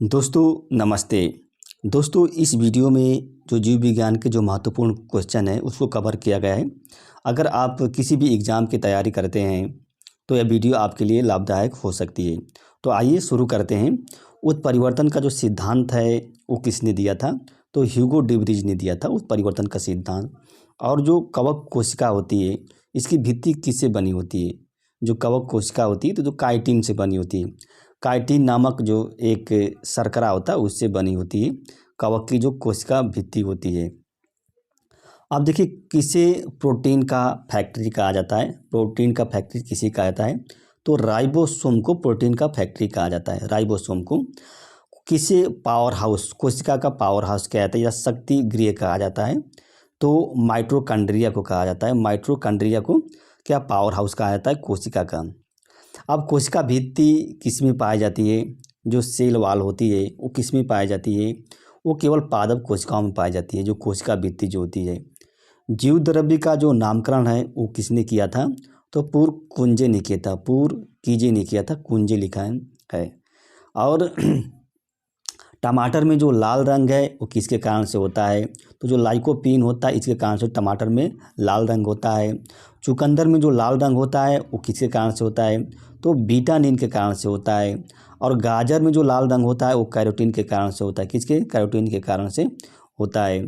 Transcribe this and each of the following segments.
दोस्तों नमस्ते। दोस्तों इस वीडियो में जो जीव विज्ञान के जो महत्वपूर्ण क्वेश्चन है उसको कवर किया गया है। अगर आप किसी भी एग्ज़ाम की तैयारी करते हैं तो यह वीडियो आपके लिए लाभदायक हो सकती है। तो आइए शुरू करते हैं। उत्परिवर्तन का जो सिद्धांत है वो किसने दिया था? तो ह्यूगो डी व्रीज ने दिया था उत्परिवर्तन का सिद्धांत। और जो कवक कोशिका होती है इसकी भित्ति किससे बनी होती है? जो कवक कोशिका होती है तो जो काइटिन से बनी होती है। काइटिन नामक जो एक शर्करा होता है उससे बनी होती है कवक की जो कोशिका भित्ति होती है। अब देखिए किसे प्रोटीन का फैक्ट्री कहा जाता है? प्रोटीन का फैक्ट्री किसे कहा जाता है? तो राइबोसोम को प्रोटीन का फैक्ट्री कहा जाता है। राइबोसोम को किसे पावर हाउस, कोशिका का पावर हाउस कहा जाता है या शक्ति गृह कहा जाता है? तो माइटोकॉन्ड्रिया को कहा जाता है। माइटोकॉन्ड्रिया को क्या पावर हाउस कहा जाता है कोशिका का। अब कोशिका भित्ति किस में पाई जाती है? जो सेल वाल होती है वो किस में पाई जाती है? वो केवल पादप कोशिकाओं में पाई जाती है। जो कोशिका भित्ति जो होती है। जीव द्रव्य का जो नामकरण है वो किसने किया था? तो पुरकुंजे ने किया था। पुरकीजे ने किया था, कुंजे लिखा है। और टमाटर में जो लाल रंग है वो किसके कारण से होता है? तो जो लाइकोपीन होता है इसके कारण से टमाटर में लाल रंग होता है। चुकंदर में जो लाल रंग होता है वो किसके कारण से होता है? तो विटामिन के कारण से होता है। और गाजर में जो लाल रंग होता है वो कैरोटीन के कारण से होता है। किसके? कैरोटीन के कारण से होता है।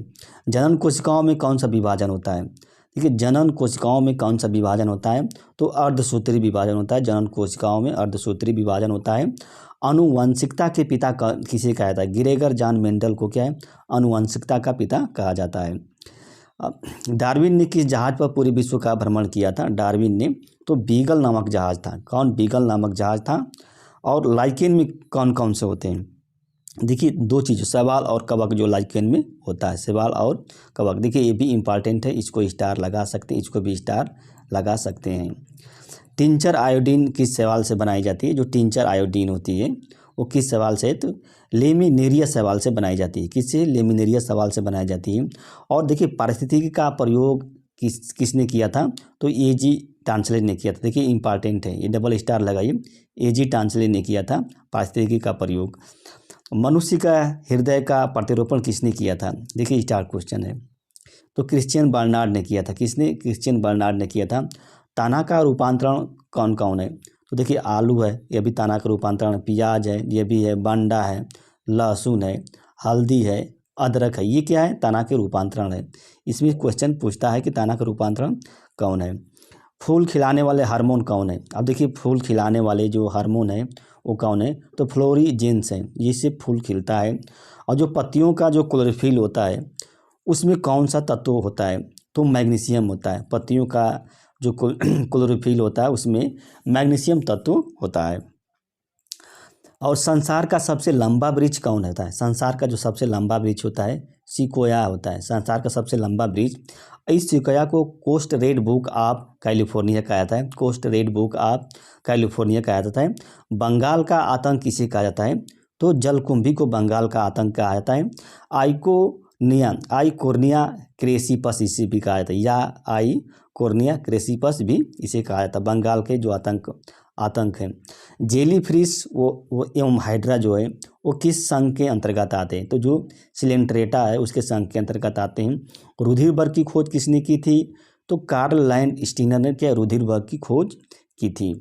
जनन कोशिकाओं में कौन सा विभाजन होता है? देखिए जनन कोशिकाओं में कौन सा विभाजन होता है? तो अर्धसूत्री विभाजन होता है। जनन कोशिकाओं में अर्धसूत्री विभाजन होता है। आनुवंशिकता के पिता किसे कहा जाता है? ग्रेगर जॉन मेंडल को क्या है? आनुवंशिकता का पिता कहा जाता है। डार्विन ने किस जहाज पर पूरे विश्व का भ्रमण किया था? डार्विन ने तो बीगल नामक जहाज था। कौन? बीगल नामक जहाज था। और लाइकेन में कौन कौन से होते हैं? देखिए दो चीज़, शैवाल और कवक जो लाइकेन में होता है। शैवाल और कवक, देखिए ये भी इम्पॉर्टेंट है। इसको स्टार लगा सकते हैं, इसको भी स्टार लगा सकते हैं। टिंचर आयोडीन किस शैवाल से बनाई जाती है? जो टिंचर आयोडीन होती है वो किस शैवाल से? तो लेमिनेरिया शैवाल से बनाई जाती है। किससे? लेमिनेरिया शैवाल से बनाई जाती है। और देखिए पारिस्थितिकी का प्रयोग किसने किया था? तो एजी टांसले ने किया था। देखिए इंपॉर्टेंट है, ये डबल स्टार लगाइए। एजी टांसले ने किया था पारिस्थितिकी का प्रयोग। मनुष्य का हृदय का प्रतिरोपण किसने किया था? देखिए स्टार क्वेश्चन है। तो क्रिश्चियन बर्नार्ड ने किया था। किसने? क्रिश्चियन बर्नार्ड ने किया था। ताना का रूपांतरण कौन कौन है? तो देखिए आलू है, ये भी ताना का रूपांतरण है। प्याज है, ये भी है। बंडा है, लहसुन है, हल्दी है, अदरक है। ये क्या है? ताना के रूपांतरण है। इसमें क्वेश्चन पूछता है कि ताना का रूपांतरण कौन है। फूल खिलाने वाले हार्मोन कौन है? अब देखिए फूल खिलाने वाले जो हार्मोन है वो कौन है? तो फ्लोरीजेंस है, जिससे फूल खिलता है। और जो पत्तियों का जो क्लोरोफिल होता है उसमें कौन सा तत्व होता है? तो मैग्नीशियम होता है। पत्तियों का जो क्लोरोफिल होता है उसमें मैग्नीशियम तत्व होता है। और संसार का सबसे लंबा वृक्ष कौन होता है? संसार का जो सबसे लंबा वृक्ष होता है सिकोया होता है। संसार का सबसे लंबा वृक्ष। इस सिकोया को coast red book of California कहा जाता है। Coast red book of California कहा जाता है। बंगाल का आतंक किसे कहा जाता है? तो जलकुंभी को बंगाल का आतंक कहा जाता है। आइकोर्निया क्रेसिपस इसे भी कहा जाता है, या आइकोर्निया क्रेसिपस भी इसे कहा जाता है। बंगाल के जो आतंक है। जेली फिश वो एवं हाइड्रा जो है वो किस संघ के अंतर्गत आते हैं? तो जो सिलेंट्रेटा है उसके संघ के अंतर्गत आते हैं। रुधिर वर्ग की खोज किसने की थी? तो कार्ल लैंडस्टीनर ने क्या रुधिर वर्ग की खोज की थी।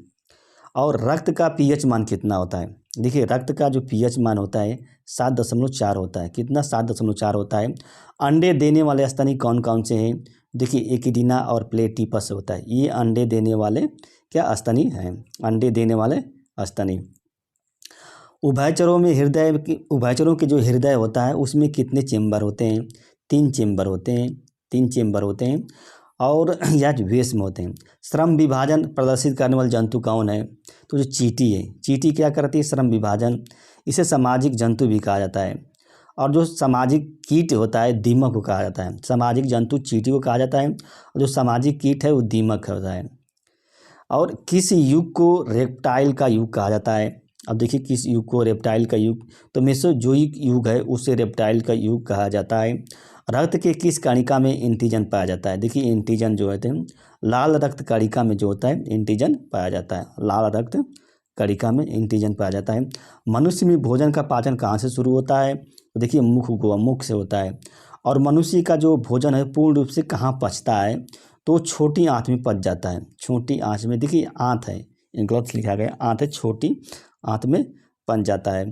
और रक्त का पीएच मान कितना होता है? देखिए रक्त का जो पीएच मान होता है 7.4 होता है। कितना? 7.4 होता है। अंडे देने वाले स्तनी कौन कौन से हैं? देखिए एकिडीना और प्लेटिपस होता है। ये अंडे देने वाले क्या स्तनी हैं? अंडे देने वाले स्तनी। उभयचरों के जो हृदय होता है उसमें कितने चेम्बर होते हैं? 3 चेम्बर होते हैं। 3 चेम्बर होते हैं। और या वेश में होते हैं। श्रम विभाजन प्रदर्शित करने वाले जंतु कौन है? तो जो चींटी है। चींटी क्या करती है? श्रम विभाजन। इसे सामाजिक जंतु भी कहा जाता है। और जो सामाजिक कीट होता है दीमक को कहा जाता है। सामाजिक जंतु चींटी को कहा जाता है और जो सामाजिक कीट है वो दीमक होता है। और किस युग को रेप्टाइल का युग कहा जाता है? अब देखिए किस युग को रेप्टाइल का युग? तो मेसोजोइक युग है, उसे रेप्टाइल का युग कहा जाता है। रक्त के किस कणिका में एंटीजन पाया जाता है? देखिए एंटीजन जो है लाल रक्त कणिका में जो होता है एंटीजन पाया जाता है। लाल रक्त कड़िका में इंटेलिजेंट पाया जाता है। मनुष्य में भोजन का पाचन कहाँ से शुरू होता है? तो देखिए मुख से होता है। और मनुष्य का जो भोजन है पूर्ण रूप से कहाँ पचता है? तो छोटी आंत में पच जाता है। छोटी आंत में, देखिए आंत है, गलत लिखा गया, आंत है, छोटी आंत में पच जाता है।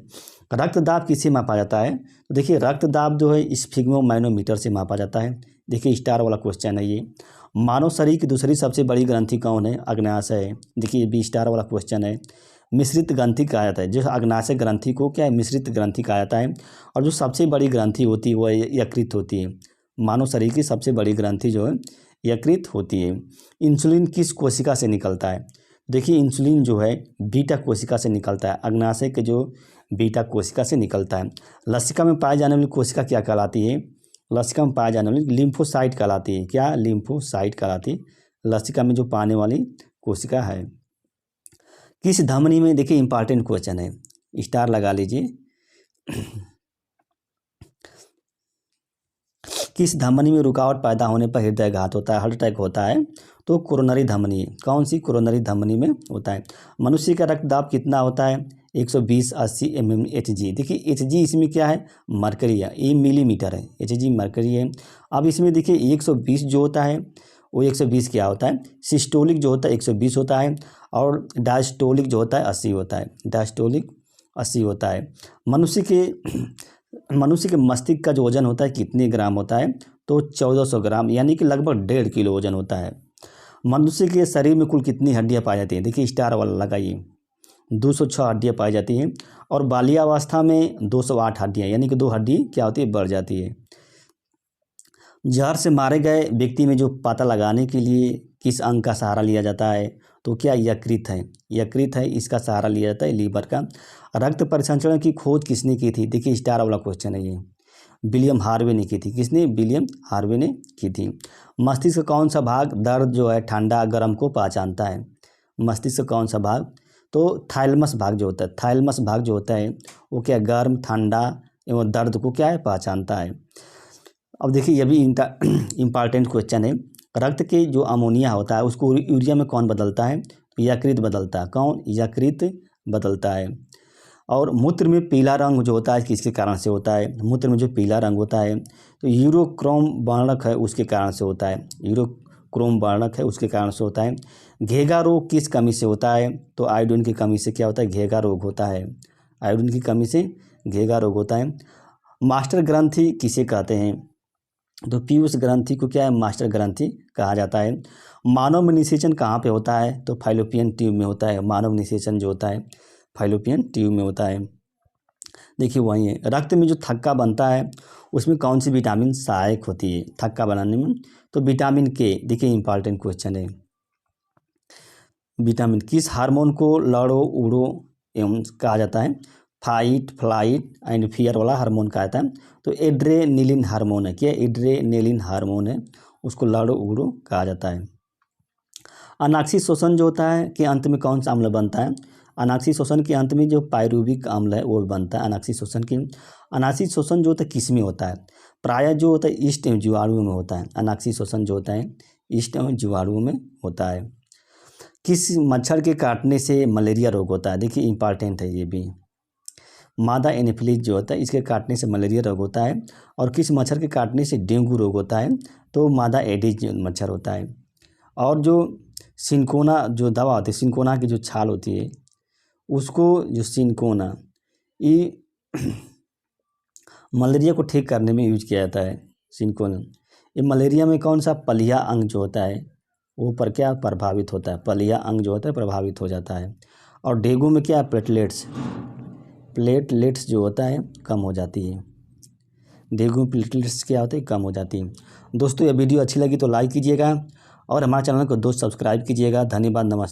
रक्तदाब किससे मापा जाता है? तो देखिए रक्तदाब जो है स्फिग्मोमैनोमीटर से मापा जाता है। देखिए स्टार वाला क्वेश्चन है ये। मानव शरीर की दूसरी सबसे बड़ी ग्रंथि कौन है? अग्नाशय है। देखिए ये भी स्टार वाला क्वेश्चन है। मिश्रित ग्रंथि कहा जाता है, जो अग्नाशय ग्रंथि को क्या है? मिश्रित ग्रंथि कहा जाता है। और जो सबसे बड़ी ग्रंथि होती है वह यकृत होती है। मानव शरीर की सबसे बड़ी ग्रंथि जो है यकृत होती है। इंसुलिन किस कोशिका से निकलता है? देखिए इंसुलिन जो है बीटा कोशिका से निकलता है। अग्नाशय के जो बीटा कोशिका से निकलता है। लसिका में पाए जाने वाली कोशिका क्या कहलाती है? लसिका में पाए जाने वाली लिम्फोसाइट कहलाती है। क्या? लिम्फोसाइट कहलाती है लसिका में जो पाने वाली कोशिका है। किस धमनी में, देखिए इंपॉर्टेंट क्वेश्चन है, स्टार लगा लीजिए। किस धमनी में रुकावट पैदा होने पर हृदयघात होता है, हार्ट अटैक होता है? तो कोरोनरी धमनी। कौन सी? कोरोनरी धमनी में होता है। मनुष्य का रक्तदाब कितना होता है? 120/80 mmHg। देखिए Hg इसमें क्या है? मरकरी है, ये मिलीमीटर है, Hg मरकरी है। अब इसमें देखिए 120 जो होता है वो 120 क्या होता है? सिस्टोलिक जो होता है 120 होता है, और डायस्टोलिक जो होता है 80 होता है। डायस्टोलिक 80 होता है। मनुष्य के मस्तिष्क का जो वजन होता है कितने ग्राम होता है? तो 1400 ग्राम, यानी कि लगभग 1.5 किलो वजन होता है। मनुष्य के शरीर में कुल कितनी हड्डियां पाई जाती हैं? देखिए स्टार वाला लगाइए। 206 हड्डियां पाई जाती हैं। और बाल्यावस्था में 208 हड्डियां, यानी कि 2 हड्डी क्या होती है? बढ़ जाती है। जहर से मारे गए व्यक्ति में जो पता लगाने के लिए किस अंग का सहारा लिया जाता है? तो क्या? यकृत है। यकृत है, इसका सहारा लिया जाता है, लीवर का। रक्त परिसंचरण की खोज किसने की थी? देखिए स्टार वाला क्वेश्चन है ये। विलियम हार्वे ने की थी। किसने? विलियम हार्वे ने की थी। मस्तिष्क का कौन सा भाग दर्द जो है ठंडा गर्म को पहचानता है? मस्तिष्क का कौन सा भाग? तो थाइलमस भाग जो होता है, थाइलमस भाग जो होता है वो क्या? गर्म, ठंडा एवं दर्द को क्या है? पहचानता है। अब देखिए ये भी इम्पॉर्टेंट क्वेश्चन है। रक्त के जो अमोनिया होता है उसको यूरिया में कौन बदलता है? तो यकृत बदलता है। कौन? यकृत बदलता है। और मूत्र में पीला रंग जो होता है किसके कारण से होता है? मूत्र में जो पीला रंग होता है तो यूरोक्रोम वर्णक है उसके कारण से होता है। यूरोक्रोम वर्णक है उसके कारण से होता है। घेगा रोग किस कमी से होता है? तो आयोडीन की कमी से क्या होता है? घेगा रोग होता है। आयोडीन की कमी से घेगा रोग होता है। मास्टर ग्रंथि किसे कहते हैं? तो पीयूष ग्रंथि को क्या है? मास्टर ग्रंथि कहा जाता है। मानव में निषेचन कहाँ पे होता है? तो फाइलोपियन ट्यूब में होता है। मानव निषेचन जो होता है फाइलोपियन ट्यूब में होता है। देखिए वही है। रक्त में जो थक्का बनता है उसमें कौन सी विटामिन सहायक होती है थक्का बनाने में? तो विटामिन के। देखिए इंपॉर्टेंट क्वेश्चन है। विटामिन किस हार्मोन को लड़ो उड़ो एवं कहा जाता है? फाइट फ्लाइट एंड फियर वाला हार्मोन कहा जाता है। तो एड्रेनेलिन हार्मोन है। क्या? एड्रेनेलिन हार्मोन है, उसको लड़ो उड़ो कहा जाता है। अनाक्सी शोषण जो होता है कि अंत में कौन सा अम्ल बनता है? अनाक्सी शोषण के अंत में जो पायरुविक अम्ल है वो बनता है अनाक्सी शोषण की। अनाक्सी शोषण जो होता है किस में होता है? प्रायः जो होता है ईस्ट एवं जीवाणु में होता है। अनाक्सी शोषण जो होता है ईस्ट एवं जीवाणु में होता है। किस मच्छर के काटने से मलेरिया रोग होता है? देखिए इंपॉर्टेंट है ये भी। मादा एनोफिलीज जो होता है इसके काटने से मलेरिया रोग होता है। और किस मच्छर के काटने से डेंगू रोग होता है? तो मादा एडिज मच्छर होता है। और जो सिंकोना जो दवा होती है, सिंकोना की जो छाल होती है उसको, जो सिंकोना, ये मलेरिया को ठीक करने में यूज किया जाता है। सिंकोना ये मलेरिया में कौन सा पलिया अंग जो होता है वो पर क्या प्रभावित होता है? पलिया अंग जो होता है प्रभावित हो जाता है। और डेंगू में क्या? प्लेटलेट्स जो होता है कम हो जाती है। डेंगू प्लेटलेट्स क्या होते हैं? कम हो जाती है। दोस्तों ये वीडियो अच्छी लगी तो लाइक कीजिएगा और हमारे चैनल को दोस्त सब्सक्राइब कीजिएगा। धन्यवाद, नमस्ते।